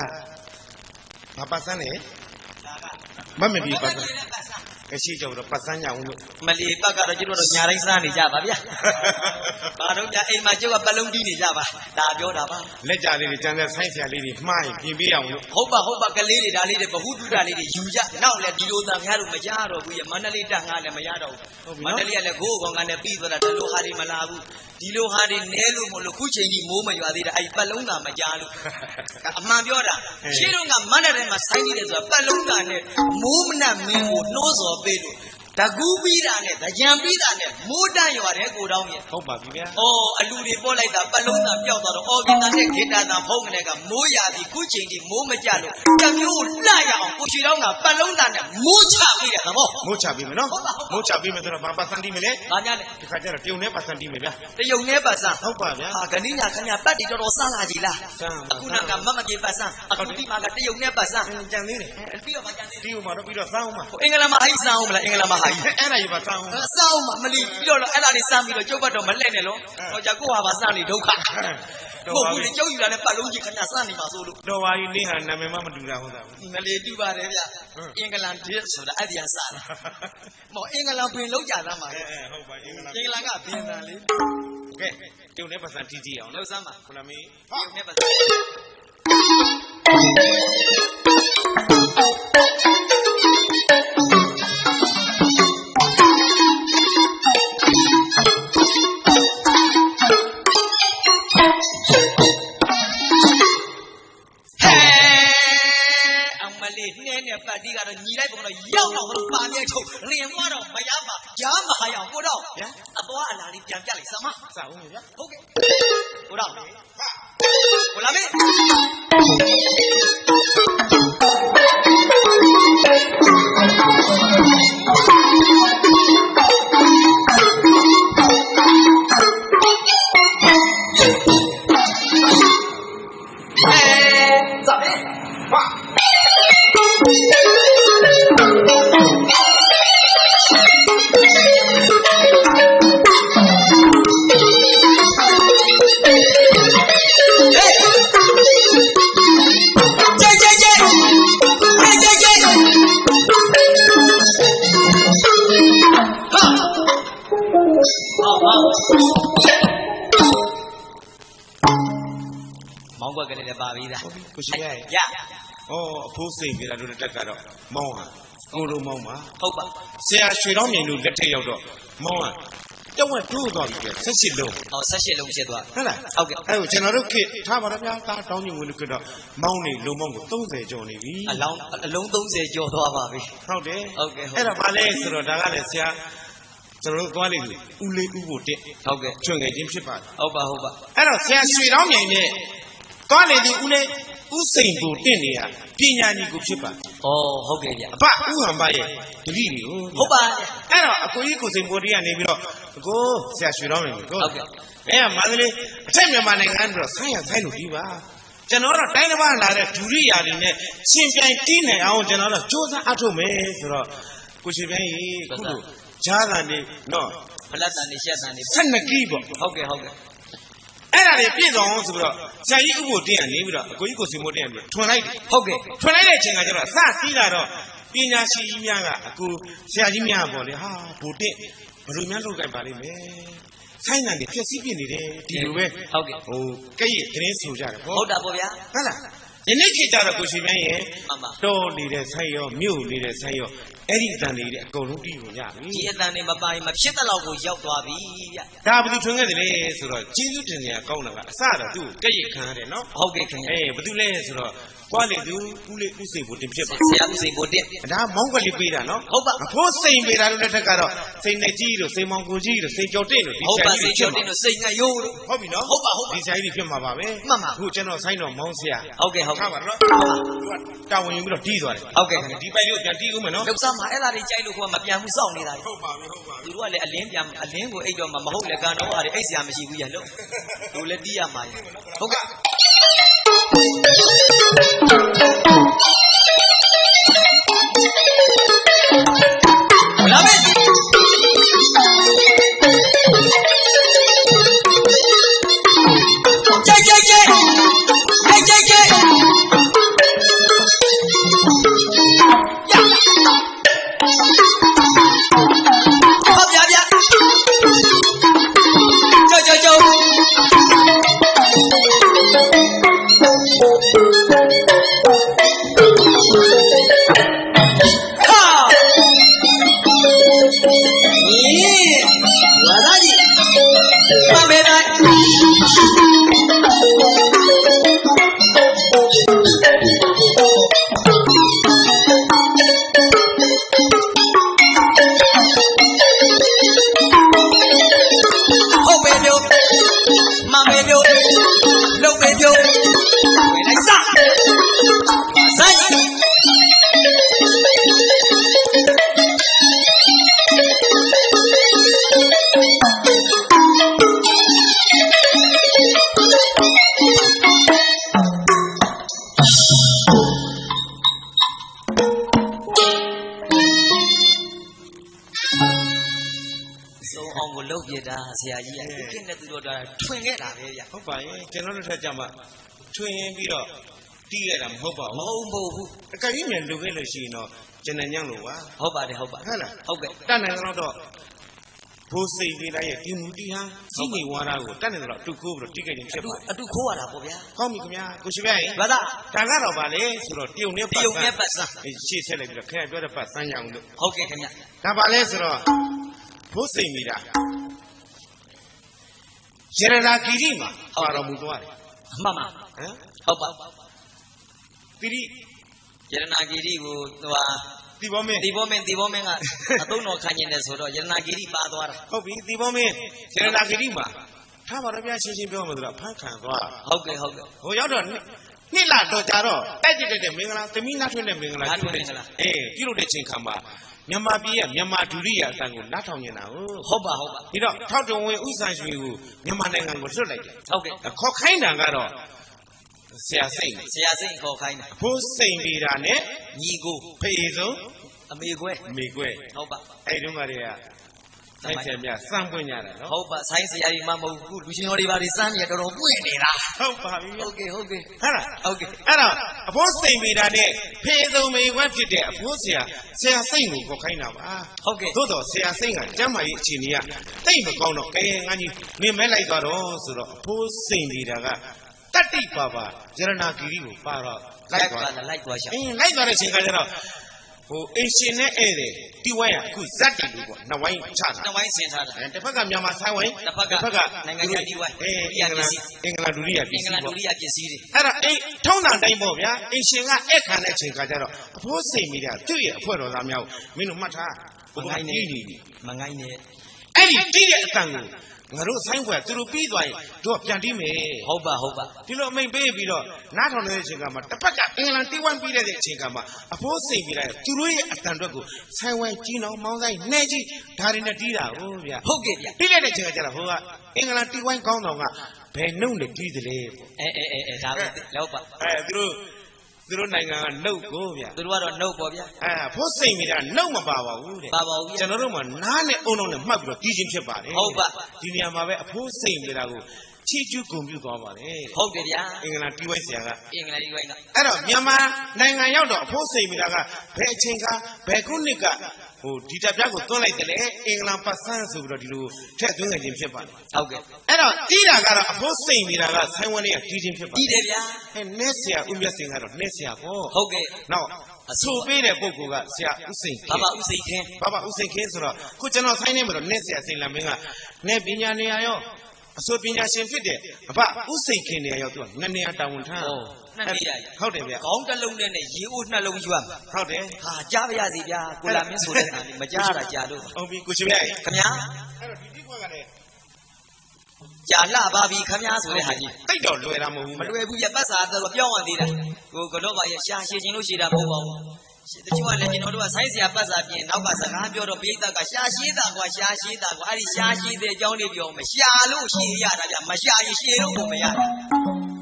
ဘာပတ်စမ်းလဲဒါကမမဒီပတ်စမ်းကရှိကြတော့ပတ်စမ်းရအောင်လို့မလီပတ်ကတော့ကျတော့ညာတိုင်းစားနေကြပါဗျာဘာတော့ညာအိမ်မှာကျုပ်ကပလုံးတီးနေကြပါဒါပြောတာပါလက်ကြလေးတွေကျန်တဲ့ဆိုင်းဆရာလေးတွေမှားရင်ပြင်ပေးအောင်လို့ဟုတ်ပါကလေးတွေဒါလေးတွေဘဟုတုတလေးတွေယူကြနောက်လည်းဒီလိုသားများတို့မရတော့ဘူးရမန္တလေးတက်ငါလည်းမရတော့ဘူးမန္တလေးကလည်းကိုယ်ကောင်ကလည်းပြီးသွားတာဒီလိုဟာတွေမလာဘူးဒီလိုဟာတွေနဲလို့မလို့ခုချိန်ကြီးမိုးမရွာသေးတာအဲ့ပတ်လုံးသားမကြားလို့အမှန်ပြောတာရှင်းတော့ကမန္တလေးမှာဆိုင်းနေတယ်ဆိုတာပတ်လုံးသားနဲ့မိုးမနှက်မင်းကိုနှိုးစော်ပေးလို့တကူပြီးတာနဲ့ကြံပြီးတာနဲ့မိုးတန့်ရွာတဲ့ကိုတောင်းရဲ့ဟုတ်ပါပြီဗျာအလူတွေပို့လိုက်တာပတ်လုံးသားပျောက်သွားတော့အော်ဂီတာနဲ့ဂီတာသားဖုံးကနေကမိုးရာပြီးခုချိန်ကြီးမိုးမကြလို့တမျိုးလှရအောင်ကိုချီတောင်းကပတ်လုံးသားနဲ့မိုးချပြီးတဲ့သဘောမိုးချပြီးမယ်နော်မိုးချပြီးမယ်ဆိုတော့ဘာပတ်စံတီးမလဲဘာညာလဲဒီခါကျတော့တယုံနဲ့ပတ်စံတီးမယ်ဗျာတယုံနဲ့ပတ်စံဟုတ်ပါဗျာဟာခဏညာခဏပတ်တီတော်တော်စမ်းလာကြည်လားအခုနကမမကြီးပတ်စံအခုဒီမှာကတယုံနဲ့ပတ်စံကြံသေးတယ်ပြီးတော့မကြံသေးဒီဥမှာတော့ပြီးတော့စမ်းအောင်ပါအင်္ဂလန်မှာဟိစမ်းအောင်မလားအင်္ဂလန်မှာဟိအဲ့ဒါကြီးပါစမ်းအောင်မလီပြီးတော့အဲ့ဒါတွေစမ်းပြီးတော့ကျုပ်ဘတ်တော့မလှည့်နဲ့လို့ဟောကြကိုဟာပါစမ်းနေဒုက္ခဟုတ်ဘူးလေကျုပ်ယူလာတဲ့ပတ်လုံးကြီးခဏစမ်းနေမှာဆိုလို့တော်ပါကြီးနေဟာနာမည်မှမတူတာဟုတ်တာမလီတူပါတယ်ဗျအင်္ဂလန်ဒစ်ဆိုတာအဲ့ဒီကစတာမော်အင်္ဂလန်ပင်လောက်ကြသားမှာဟုတ်ပါအင်္ဂလန်ကဘင်တန်လေကဲကျုပ်နဲ့ပတ်စံတီးကြည့်အောင်လောက်စမ်းပါခုနမင်းကျုပ်နဲ့ပတ်စံပတ်တီးကတော့ညီလိုက်ပုံတော့ရောက်တော့လို့ပါမြဲချုပ်လင်သွားတော့မရပါရားမဟာရအောင်ကိုတော့ဗျာအသွားအလာလေးပြန်ပြလိုက်စမ်းမစအောင်ဗျာဟုတ်ကဲ့ကိုတော့ကိုလာမေမောင်းကွက်ကလေးလည်းပါပြီးသားကိုရှိရဲ့ရအဖိုးစိတ်ပြတာတို့တက်ကတော့မောင်းဟာကိုလိုမောင်းပါဟုတ်ပါဆရာရွှေတော်မြင်တို့လက်ထက်ရောက်တော့မောင်းဟာတဝက်တိုးသွားပြီပြ18လုံး18လုံးဖြစ်သွားဟုတ်လားဟုတ်ကဲ့အဲ့ကိုကျွန်တော်တို့ခေထားပါတော့ဗျာသားတောင်းညဝင်လို့ကတော့မောင်းနေလုံမောင်းကို30ကျော်နေပြီအလုံး30ကျော်သွားပါပြီဟုတ်တယ်ဟုတ်ကဲ့အဲ့တော့ဗာလဲဆိုတော့ဒါကလည်းဆရာကျွန်တော်တို့သွားလိမ့်မယ်ဦးလေးဦးကိုတက်ဟုတ်ကဲ့ချွင်ငယ်ချင်းဖြစ်ပါတယ်ဟုတ်ပါအဲ့တော့ဆရာရွှေတော်မြင်နဲ့သွားလေဒီဦးလေးဦးစိန်ကိုတင့်နေရပညာညီကိုဖြစ်ပါဟုတ်ကဲ့ဗျအဖဦးဟံပါရဲ့တတိတွေဟုတ်ပါအဲ့တော့အကိုကြီးကိုစိန်ပေါ်တီးကနေပြီးတော့အကိုဆရာရွှေတော်မြင်ကိုဟုတ်ကဲ့အဲ့မန္တလေးအထက်မြန်မာနိုင်ငံတော့ဆိုင်းလို့ဒီပါကျွန်တော်တို့တိုင်းတစ်ပါးလာတဲ့ဒုရိယာတွေနဲ့ရှင်ပြိုင်တီးနိုင်အောင်ကျွန်တော်တို့စူးစမ်းအထုတ်မယ်ဆိုတော့ကိုရှင်ပြိုင်ကြီးခုလိုဂျားတာနေနော်ဖလက်တန်နေရှက်တန်နေ12ကီးပေါ့ဟုတ်ကဲ့အဲ့ဒါတွေပြည့်စုံအောင်ဆိုပြီးတော့ဆရာကြီးဥဖို့တင်းကနေပြီးတော့အကိုကြီးကိုစီမိုးတင်းကနေထွန်လိုက်တယ်ဟုတ်ကဲ့ထွန်လိုက်တဲ့အချိန်ကကျတော့အစစီးလာတော့ပညာရှိကြီးများကအကိုဆရာကြီးများပေါ့လေဟာဘိုတင်းဘယ်လိုများလုပ်ကြပါလိမ့်မယ်ဆိုင်းနိုင်တယ်ဖြက်စီးပြနေတယ်ဒီလိုပဲဟုတ်ကဲ့ကဲ့ရဲ့တင်းဆိုကြတယ်ပေါ့ဟုတ်တာပေါ့ဗျာဟုတ်လားဒီနေ့ခေတ်ကြတော့ကိုရှင်ပြန်ရဲ့တော်နေတဲ့ဆိုင်ရောမြို့နေတဲ့ဆိုင်ရောအဲ့ဒီအတန်တွေအကုန်လုံးတီးကိုရပြီဒီအတန်တွေမပိုင်မဖြစ်တဲ့လောက်ကိုရောက်သွားပြီဗျဒါဘယ်သူထွန်းခဲ့တယ်လဲဆိုတော့ကျေးဇူးတင်စရာကောင်းတာကအစတော့သူ့ကိုကဲ့ရဲ့ခံရတယ်နော်ဟုတ်ကဲ့ခင်ဗျဘယ်သူလဲဆိုတော့ကွာလေသူဦးလေးဦးစိန်ကိုတင်ဖြစ်ပါဆရာဦးစိန်ကိုတင်ဒါမောင်းကလေးပေးတာနော်ဟုတ်ပါအဖိုးစိန်ပေးတာလို့လက်ထက်ကတော့စိန်နေကြီးတို့စိန်မောင်ကိုကြီးတို့စိန်ကျော်တင်တို့ဒီဆရာကြီးကျော်တင်တို့စိန်ငရိုးတို့ဟုတ်ပြီနော်ဟုတ်ပါဒီဆရာကြီးဖြစ်မှာပါပဲမှန်ပါအခုကျွန်တော်ဆိုင်းတော်မောင်းဆရာဟုတ်ကဲ့ထားပါတော့တာဝန်ယူပြီးတော့တီးသွားတယ်ဟုတ်ကဲ့ဒီပိုင်လေးကိုပြန်တီးဦးမယ်နော်လောက်စားမှာအဲ့ဒါတွေကြိုက်လို့ကိုကမပြန်ဘူးစောင့်နေတာဟုတ်ပါပြီသူတို့ကလည်းအလင်းကိုအိတ်တော့မဟုတ်လေကန်တော့ဟာတွေအိတ်စရာမရှိဘူးရလို့တို့လည်းတီးရမှာဟုတ်ကဲ့လာမေ စုံအောင်ကိုလုပ်ပြတာဆရာကြီးကဒီကနေ့သူတို့ဒါထွင်ခဲ့တာပဲဗျာ ဟုတ်ပါရဲ့ကျွန်တော်တို့ထက်ကြမှာထွင်ရင်ပြီးတော့တီးရတာမဟုတ်ပါ မ ဘူး ဟုတ်ဘူး အကကြီးမြန်လုပ်ခဲ့လို့ရှိရင်တော့ကျွန်တော်ညံ့လို့ပါ ဟုတ်ပါတယ်ဟုတ်ပါ ဟုတ်လား ဟုတ်ကဲ့ တတ်နိုင်တော့ဘိုးစိတ်လေးလိုက်ရဲ့ဒီမူတီဟာစီးနေဝါတာကိုတတ်နိုင်တော့တူခိုးပြီးတော့တီးခဲ့တယ်ဖြစ်ပါ အတူခိုးရတာပေါ့ဗျာ ကောင်းပြီခင်ဗျာကိုရှိပြရင် ဘာသာ ဒါကတော့ဗာလေဆိုတော့တယုံနဲ့ တယုံနဲ့ပတ်စံ ရှေ့ဆက်လိုက်ပြီးတော့ခင်ဗျာပြောတဲ့ပတ်စမ်းရအောင်လို့ ဟုတ်ကဲ့ခင်ဗျ ဒါဗာလဲဆိုတော့ဘိုးစိတ်မိတာရတနာဂီရီမှာပါတော်မူသွားတယ် မှန်ပါ ဟမ် ဟုတ်ပါ တိရိ ယရနာဂီရီကိုဟိုဟာ တီဘောမင်း ဒီဘောမင်းကအသုံးတော်ခံကျင်တယ်ဆိုတော့ယရနာဂီရီပါသွားတာ ဟုတ်ပြီတီဘောမင်းရတနာဂီရီမှာထားပါတော့ဗျာရှင်းရှင်းပြောမှဆိုတော့ဖန်ခံသွား ဟုတ်ကဲ့ဟုတ်ကဲ့ ဟိုရောက်တော့နှစ်လတော့ကြာတော့တိုက်ကြည့်တဲ့မင်္ဂလာသမီးနားထွန်းတဲ့မင်္ဂလာပြုလုပ်တဲ့ချိန်ခါမှာမြန်မာပြည်ရဲ့မြန်မာဒုရိယအတန်ကိုနားထောင်နေတာဟုတ် ဟုတ်ပါဟုတ်ပါ ဒီတော့ထောက်တုံဝင်ဥဆိုင်ရွှေကိုမြန်မာနိုင်ငံကိုလွတ်လိုက်တယ် ဟုတ်ကဲ့ ခေါ်ခိုင်းတာကတော့ဆရာစိတ် ဆရာစိတ်ခေါ်ခိုင်းတယ် ဘိုးစိန်ပြီးတာနဲ့ ညီကို ဖေးဆုံး အမေခွဲ မိကွဲ ဟုတ်ပါ အဲ့တုန်းကတည်းကဆိုင်ဆရာမြစမ်းပွင့်ကြတာနော် ဟုတ်ပါဆိုင်းဆရာကြီးမှမဟုတ်ဘူးလူရှင်တော်တွေပါဒီစမ်းနေတော်တော်ပွင့်နေတာ ဟုတ်ပါပြီ ဟုတ်ကဲ့ဟုတ်ကဲ့ ဟဲ့လား ဟုတ်ကဲ့ အဲ့တော့အဖိုးစိန်ပြီးတာနဲ့ဖေးဆုံးမိကွဲဖြစ်တဲ့အဖိုးဆရာစိတ်ကိုခေါ်ခိုင်းတာပါ ဟုတ်ကဲ့ သို့တော့ဆရာစိတ်ကကျမ်းမာရေးအခြေအနေကတိတ်မကောင်းတော့ကဲငါကြီးမင်းမဲလိုက်သွားတော့ဆိုတော့အဖိုးစိန်ပြီးတာကတတိပါပါရတနာဂီရီကိုပါတော့လိုက်သွား လိုက်သွားရှာ လိုက်သွားတဲ့အချိန်ကကျတော့ဟိုအင်ရှင်နဲ့ဧည့်တယ်တီဝိုင်းကအခုဇက်တယ်လို့ပေါ့နှစ်ဝိုင်းချတာ နှစ်ဝိုင်းဆင်ထားတာ တစ်ဖက်ကမြန်မာဆိုင်ဝိုင်း တစ်ဖက်ကနိုင်ငံခြားတီဝိုင်း အင်္ဂလာဒုတိယပ အင်္ဂ စ္စည်း လာဒု ပေါ့ တိယပစ္စည်းတွေ အဲ့ဒါထုံးတာတိုင်းပေါ့ဗျာအင်ရှင်ကဧည့်ခံတဲ့အချိန်ကကျတော့အဖိုးစိတ်မိတာသူ့ရဲ့အဖွဲ့တော်သားများကိုမင်းတို့မှတ်ထားဘုရားကြီးနေပြီ မငိုင်းနဲ့ အဲ့ဒီတီးတဲ့အတန်ကိုငါတို့ဆိုင်ဘွယ်သူတို့ပြီးသွားရင်တို့ကပြန်တီးမယ် ဟုတ်ပါဟုတ်ပါ ဒီလိုအမိန်ပေးပြီးတော့နားထောင်နေတဲ့အချိန်ကမှတစ်ဖက်ကအင်္ဂလန်တီးဝိုင်းပြီးတဲ့အချိန်ကမှအဖိုးစိတ်ပြီးလိုက်သူတို့ရဲ့အတန်အတွက်ကိုဆိုင်ဝိုင်းကြီးနောင်မောင်းဆိုင်နှဲကြီးဒါတွေနဲ့တီးတာဟုတ်ဗျာ ဟုတ်ကဲ့ဗျ တီးလိုက်တဲ့အချိန်ကကျတော့ဟိုကအင်္ဂလန်တီးဝိုင်းကောင်းတော်ကဘယ်နှုတ်နဲ့တီးတယ်လဲပေါ့ အဲဒါပဲလောက်ပါ သူတို့နိုင်ငံကနှုတ်ကိုဗျာ သူတို့ကတော့နှုတ်ပေါ့ဗျာ ဖိုးစိတ်မိတာနှုတ်မပါပါဘူးတဲ့ ပါပါဦးဗျာ ကျွန်တော်တို့မှနားနဲ့အုံလုံးနဲ့မှတ်ပြီးတော့တီးခြင်းဖြစ်ပါတယ် ဟုတ်ပါ ဒီနေရာမှာပဲအဖိုးစိတ်မိတာကိုချီကျူးဂုံပြုသွားပါတယ် ဟုတ်တယ်ဗျာ အင်္ဂလန်တီးဝိုင်းဆရာက အင်္ဂလိပ်ဝိုင်းက အဲ့တော့မြန်မာနိုင်ငံရောက်တော့အဖိုးစိတ်မိတာကဘယ်အချိန်ကဘယ်ခုနှစ်ကဟိုဒီတပ်ပြားကိုသွန်းလိုက်တယ်လေအင်္ဂလန်ပတ်စန်းဆိုပြီးတော့ဒီလိုထက်သွင်းခဲ့ခြင်းဖြစ်ပါတယ် ဟုတ်ကဲ့ အဲ့တော့တီးတာကတော့အဖိုးစိတ်မိတာကဆိုင်ဝန်လေးကတီးခြင်းဖြစ်ပါ တီးတယ်ဗျာ နှဲဆရာဦးမြတ်စင်ကတော့နှဲဆရာပေါ့ ဟုတ်ကဲ့ နောက်အဆိုပေးတဲ့ပုဂ္ဂိုလ်ကဆရာဦးစိန် ဘာဘာဥစိတ်ခင်း ဘာဦးစိန်ခင်းဆိုတော့ခုကျွန်တော်ဆိုင်နေမှာတော့နှဲဆရာစိန်လမ်းမင်းကနှဲပညာနေရာရောအဆိုပညာရှင်ဖြစ်တယ်အဖဦးစိန်ခင်းနေရာရောသူကနှစ်နေရာတာဝန်ထမ်း နှစ်နေရာ ဟုတ်တယ်ဗျ ခေါင်းတစ်လုံးနဲ့ရေအိုးနှလုံးရွတ် ဟုတ်တယ် ဟာကြားပါရစီဗျာကိုလာမင်းဆိုတဲ့ဟာမကြားတာကြားလို့ ဟုတ်ပြီကိုချစ်ရဲ့ ခမညာ အဲ့တော့ဒီတိကွက်ကလည်း ကြာလှပါပြီခမညာဆိုတဲ့ဟာကြီး တိတ်တော့လွယ်တာမဟုတ်ဘူး မလွယ်ဘူးရပတ်စာတော့ပြောင်းရသေးတာကိုကတော့ပါရရှာရှည်ခြင်းလို့ရှိတာမဟုတ်ပါဘူးတချို့ကလည်းကျွန်တော်တို့ကဆိုင်းစရာပတ်စာပြင်နောက်ကစကားပြောတော့ပိဿကရှာရှိတာကွာရှာရှိတာကွာအဲ့ဒီရှာရှိတဲ့အကြောင်းလေးပြောမရှာလို့ရှည်ရတာဗျမရှာရင်ရှည်လို့ကိုမရ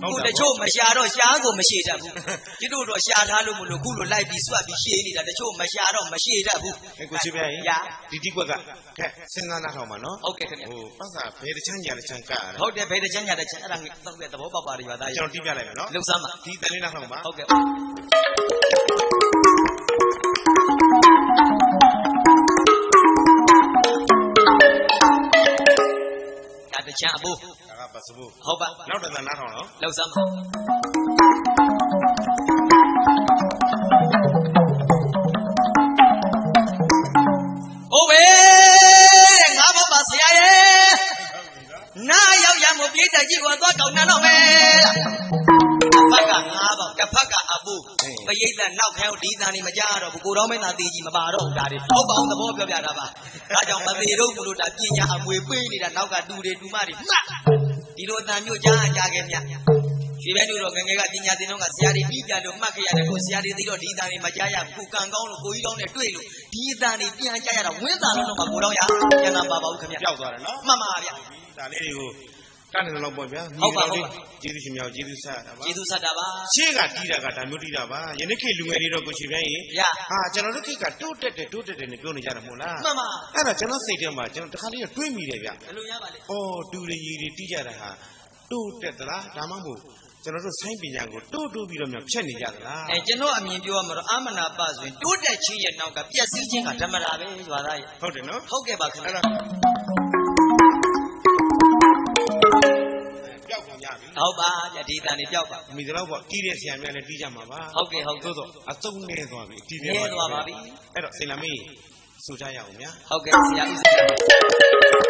ဘူးတချို့မရှာတော့ရှာကိုမရှည်တတ်ဘူးကျတို့တော့ရှာထားလို့မလို့ခုလိုလိုက်ပြီးဆွတ်ပြီးရှည်နေတာတချို့မရှာတော့မရှည်တတ်ဘူး ကိုချစ်ရဲ့ဒီတိကွက်ကကဲစဉ်းစားနားထောင်ပါနော် ဟုတ်ကဲ့ခင်ဗျ ဟိုပတ်စာဘယ်တစ်ချမ်းညာတစ်ချမ်းကတ်ရ ဟုတ်တယ်ဘယ်တစ်ချမ်းညာတစ်ချမ်းအဲ့ဒါတော့သဘောပေါက်ပါတယ်ရွာသား ကျွန်တော်တိပြလိုက်မယ်နော် လှုပ်ဆမ်းပါ ဒီတန်လေးနားထောင်ပါ ဟုတ်ကဲ့ဒါတချမ်းအဖို့ ဒါကပတ်စဖို့ ဟုတ်ပါ နောက်တစ်တန်နားထောင်နော် လှုပ်ဆမ်းပါဟုတ်ပဲငါဘောပါဆရာရဲ့နားရောက်ရမို့ပြိတ္တကြီးကိုသွားကောင်းနှံတော့မယ်လားတစ်ဖက်ကငါးပေါက်တစ်ဖက်ကအပူပရိသတ်နောက်ခဲဒီတန်နေမကြတော့ဘူးကိုတော်မင်းသာတေးကြီးမပါတော့ဘူးဒါတွေဟုတ်ပါအောင်သဘောပြောပြတာပါဒါကြောင့်မသေးတော့ဘူးလို့ဒါပညာအမွေပေးနေတာနောက်ကတူတွေတူမတွေမှတ်ဒီလိုတန်မျိုးကြားခဲ့မြရွှေဘဲတို့တော့ငငယ်ကပညာသင်တော့ကဆရာတွေပြီးပြန်လို့မှတ်ခဲ့ရတယ်ကိုဆရာတွေသိတော့ဒီတန်တွေမကြားရဘူးကံကောင်းလို့ကိုကြီးတောင်းနဲ့တွေ့လို့ဒီတန်တွေပြန်ကြားရတာဝင်းသာလုံးတော့မှကိုတော်ရကျန်တာပါပါဦးခင်ဗျ ပျောက်သွားတယ်နော် မှန်ပါဗျ ဒါလေးတွေကို ကနေတော့ပေါ့ဗျာကျေးဇူးရှင်များကျေးဇူးဆက်တာပါ ကျေးဇူးဆက်တာပါ ရှေ့ကတီးတာကဒါမျိုးတီးတာပါယနေ့ခေတ်လူငယ်တွေတော့ကိုရှင်ပြန်ကြီးဟာကျွန်တော်တို့ခေတ်ကတိုးတက်တယ်နဲ့ပြောနေကြတယ်မို့လား မှန်ပါ အဲ့တော့ကျွန်တော်စိတ်ထဲမှာကျွန်တော်တခါလေးတွေးမိတယ်ဗျ ဘယ်လိုရပါလဲ အော်တူရီတွေတီးကြတာဟာတိုးတက်သလားဒါမှမဟုတ်ကျွန်တော်တို့ဆိုင်းပညာကိုတိုးပြီးတော့ဖြတ်နေကြသလား ကျွန်တော်အမြင်ပြောရမှာတော့အာမနာပဆိုရင်တိုးတက်ခြင်းရဲ့နောက်ကပျက်စီးခြင်းကဓမ္မတာပဲရွာသားရဲ့ ဟုတ်တယ်နော် ဟုတ်ကဲ့ပါခင်ဗျာ အဲ့တော့ပျောက်ကုန်ကြပြီ ဟုတ်ပါဗျဒီတန်နေပြောက်ပါ မိသလောက်ပေါ့တီးတဲ့ဆရာများလည်းတီးကြမှာပါ ဟုတ်ကဲ့ သို့တော့အသုံးနေသွားပြီတီး နေသွားပါပြီ အဲ့တော့စိန်လာမေးဆိုကြရအောင်ဗျာ ဟုတ်ကဲ့ဆရာဦးစိန်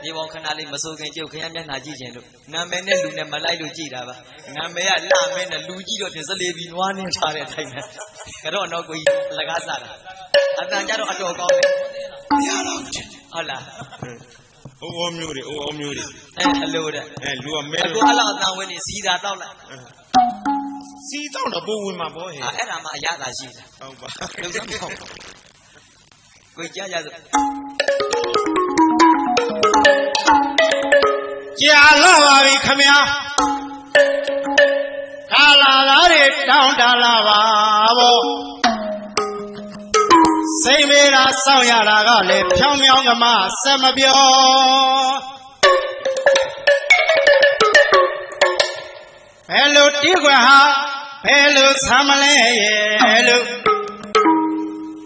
ဒီဘောင်ခဏလေးမစိုးခင်ကျုပ်ခင်ဗျာမျက်နှာကြည့်ခြင်းလို့နာမည်နဲ့လူနဲ့မလိုက်လို့ကြည်တာပါနာမည်ကလှမဲနဲ့လူကြည့်တော့တင်စလေးပြီးနွားနေထားတဲ့အတိုင်းပဲကတော့တော့ကိုကြီးလကားစားတာအတန်ကြတော့အတော်ကောင်းတယ်ရတော့ဟုတ်လား အိုးမျိုးတွေအလိုတဲ့ လူကမဲ အခုအလောက်အတန်ဝင်နေစီးတာတောက်လိုက် စီးတော့တော့ပိုးဝင်မှာပေါ့ဟဲ့ အဲ့ဒါမှအရသာရှိတာ ဟုတ်ပါ လုံစမ်းပေါ့ကိုကြားရစို့ ကြာလာပါပြီခမညာခါလာသားတွေတောင်းတလာပါဘောစိတ်မေးတာစောင့်ရတာကလည်းဖြောင်းမြောင်းကမှဆက်မပြောဘယ်လိုတီးခွင်ဟာဘယ်လိုဆမ်းမလဲရဲ့လို့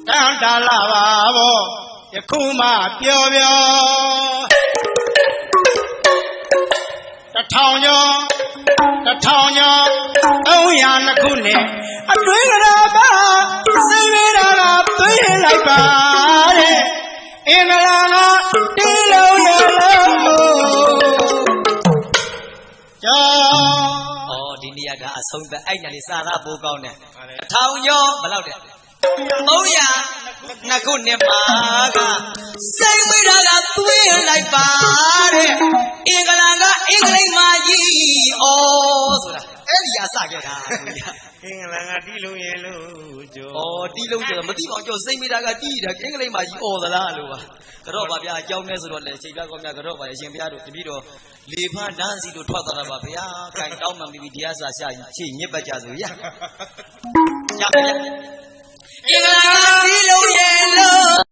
တောင်းတလာပါဘောယခုမှပြော1000ကျော်300ခုနဲ့အတွင်းကရာပါစိတ်မေးတာကသွေးလိုက်ပါတဲ့အင်္ဂလာကတီးလို့ရလို့ကျော် ဒီနေရာကအဆုံးသက်အဲ့ညာလေးစာရပိုးကောင်းတယ်1000ကျော်ဘယ်လောက်တဲ့300နှစ်ခုနှစ်မှာကစိတ်မိတာကသွေးလိုက်ပါတဲ့အင်္ဂလန်ကအင်္ဂလိပ်မာကြီးဩဆိုတာအဲ့ဒီအစခဲ့တာ အင်္ဂလန်ကတီးလို့ရလို့ကျော် ဩတီးလုံးကျတော့မသိအောင်ကျော်စိတ်မိတာကတီးတာအင်္ဂလိပ်မာကြီးဩသလားလို့ပါကတော့ပါဗျာအကြောင်းနဲ့ဆိုတော့လေချိန်ပြကောင်းများကတော့ပါလေရှင်ဘုရားတို့တပည့်တော်လေဖန်းတန်းစီတို့ထွက်သွားတာပါဗျာခိုင်တောင်းမှမိပြီးတရားစာရှာချိညစ်ပတ်ကြဆိုရရပါဗျာအင်္ဂလာတီးလို့ရလို့